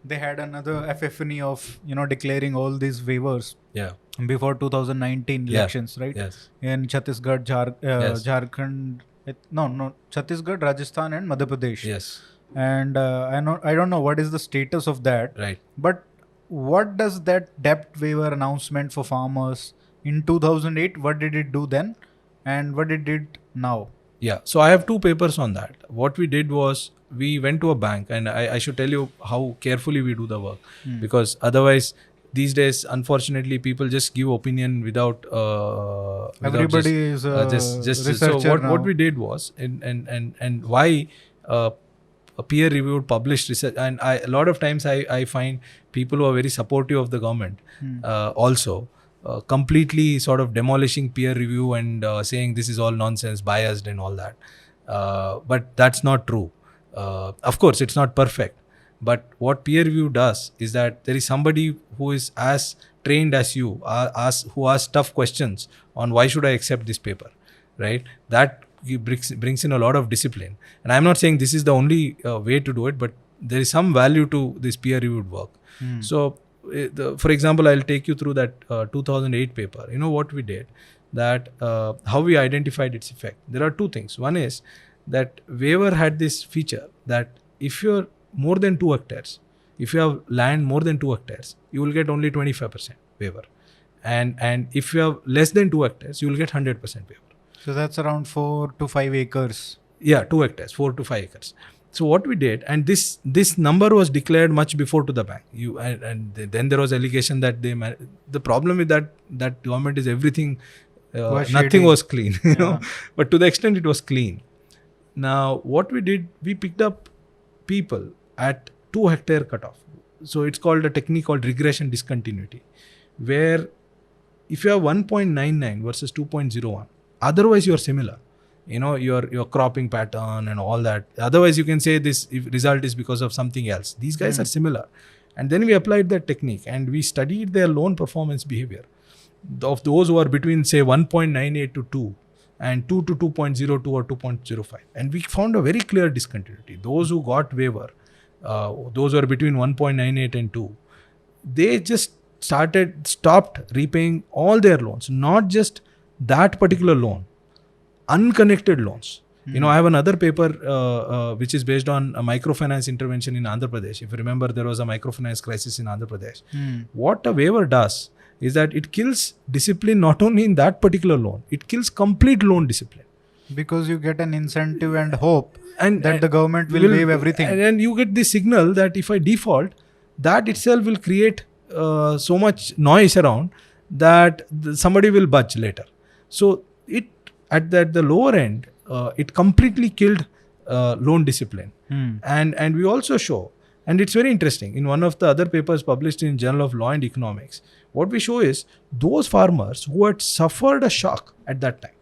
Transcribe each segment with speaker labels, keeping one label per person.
Speaker 1: they had another epiphany of declaring all these waivers
Speaker 2: Yeah.
Speaker 1: before 2019
Speaker 2: Yeah.
Speaker 1: elections, right?
Speaker 2: Yes.
Speaker 1: In Chhattisgarh,
Speaker 2: Yes.
Speaker 1: Jharkhand, no, Chhattisgarh, Rajasthan, and Madhya Pradesh.
Speaker 2: Yes.
Speaker 1: And I don't know what is the status of that.
Speaker 2: Right.
Speaker 1: But what does that debt waiver announcement for farmers in 2008? What did it do then, and what it did now?
Speaker 2: Yeah. So I have two papers on that. What we did was we went to a bank, and I should tell you how carefully we do the work, because otherwise these days, unfortunately, people just give opinion without
Speaker 1: Everybody
Speaker 2: just
Speaker 1: is a
Speaker 2: just so
Speaker 1: researcher
Speaker 2: what
Speaker 1: now.
Speaker 2: we did was, and why uh, a peer reviewed published research, and a lot of times I find people who are very supportive of the government also completely sort of demolishing peer review and saying this is all nonsense, biased and all that. But that's not true. Of course, it's not perfect. But what peer review does is that there is somebody who is as trained as you, who asks tough questions on why should I accept this paper, right? That brings in a lot of discipline. And I'm not saying this is the only way to do it, but there is some value to this peer reviewed work. So for example, I'll take you through that 2008 paper. You know what we did? That how we identified its effect. There are two things. One is that waiver had this feature that if you're more than 2 hectares, if you have land more than 2 hectares, you will get only 25% waiver. And if you have less than 2 hectares, you will get 100% waiver.
Speaker 1: So that's around 4 to 5 acres.
Speaker 2: Yeah, 2 hectares, 4 to 5 acres. So what we did, and this number was declared much before to the bank. And then there was allegation that the problem with that government is everything, nothing
Speaker 1: shady.
Speaker 2: was clean, you know. But to the extent it was clean. Now what we did, we picked up people at 2 hectare cutoff. So it's called a technique called regression discontinuity, where if you have 1.99 versus 2.01, otherwise you are similar. You know, your cropping pattern and all that. Otherwise, you can say this result is because of something else. These guys are similar. And then we applied that technique and we studied their loan performance behavior of those who are between, say, 1.98 to 2 and 2 to 2.02 or 2.05. And we found a very clear discontinuity. Those who got waiver, those who are between 1.98 and 2, they just stopped repaying all their loans, not just that particular loan, unconnected loans. You know, I have another paper which is based on a microfinance intervention in Andhra Pradesh. If you remember, there was a microfinance crisis in Andhra Pradesh. What a waiver does is that it kills discipline not only in that particular loan, it kills complete loan discipline.
Speaker 1: Because you get an incentive and hope
Speaker 2: And
Speaker 1: that the government will waive everything.
Speaker 2: And then you get the signal that if I default, that itself will create so much noise around that somebody will budge later. So it at the lower end, it completely killed loan discipline. And we also show, and it's very interesting, in one of the other papers published in Journal of Law and Economics, what we show is those farmers who had suffered a shock at that time,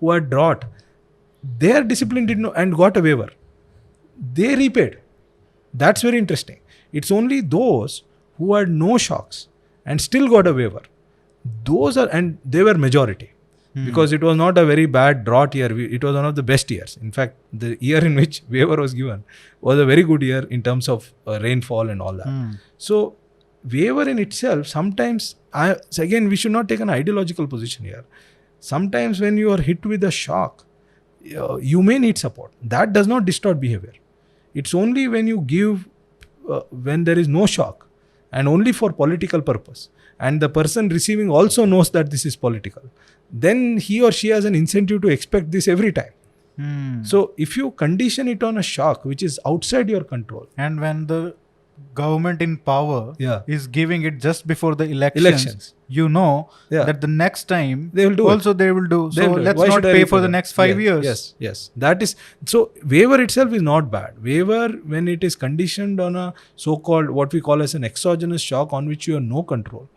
Speaker 2: who had drought, their discipline did not and got a waiver. They repaid. That's very interesting. It's only those who had no shocks and still got a waiver. And they were majority. Because it was not a very bad drought year. It was one of the best years. In fact, the year in which waiver was given was a very good year in terms of rainfall and all that. So waiver in itself, sometimes, again, we should not take an ideological position here. Sometimes when you are hit with a shock, you may need support. That does not distort behavior. It's only when you give, when there is no shock and only for political purpose, and the person receiving also knows that this is political, then he or she has an incentive to expect this every time. So if you condition it on a shock which is outside your control,
Speaker 1: and when the government in power is giving it just before the elections, you know that the next time
Speaker 2: they will do
Speaker 1: also
Speaker 2: it.
Speaker 1: they will do.
Speaker 2: They
Speaker 1: So
Speaker 2: will do it.
Speaker 1: let's
Speaker 2: Why
Speaker 1: not
Speaker 2: should I
Speaker 1: pay
Speaker 2: repay
Speaker 1: for the
Speaker 2: them?
Speaker 1: next 5 years.
Speaker 2: Yes. That is, so waiver itself is not bad. Waiver, when it is conditioned on a so-called, what we call as an exogenous shock on which you have no control,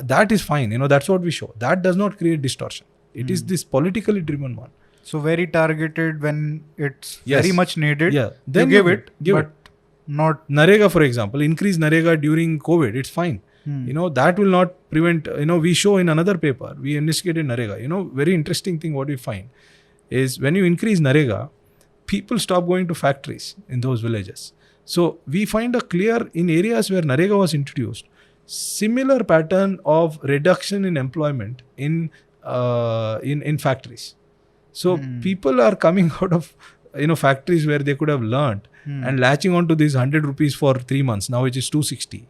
Speaker 2: that is fine. You know, that's what we show. That does not create distortion. It is this politically driven one.
Speaker 1: So very targeted when it's very much needed.
Speaker 2: Then
Speaker 1: you give
Speaker 2: it.
Speaker 1: But not
Speaker 2: Narega, for example, increase Narega during COVID. It's fine. You know, that will not prevent, you know, we show in another paper, we investigated Narega. You know, very interesting thing what we find is when you increase Narega, people stop going to factories in those villages. So we find a clear, in areas where Narega was introduced, similar pattern of reduction in employment in factories. So people are coming out of factories where they could have learned and latching on to this 100 rupees for 3 months, now which is 260,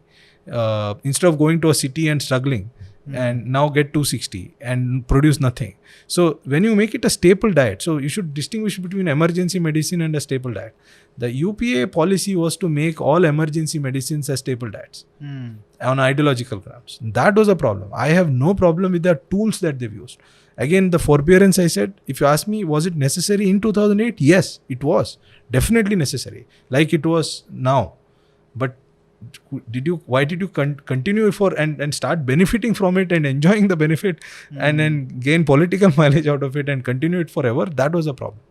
Speaker 2: instead of going to a city and struggling, and now get 260 and produce nothing. So when you make it a staple diet, so you should distinguish between emergency medicine and a staple diet. The UPA policy was to make all emergency medicines as staple diets on ideological grounds. That was a problem. I have no problem with the tools that they've used. Again, the forbearance, I said, if you ask me, was it necessary in 2008? Yes, it was definitely necessary, like it was now. But why did you continue for and start benefiting from it and enjoying the benefit and then gain political mileage out of it and continue it forever? That was a problem.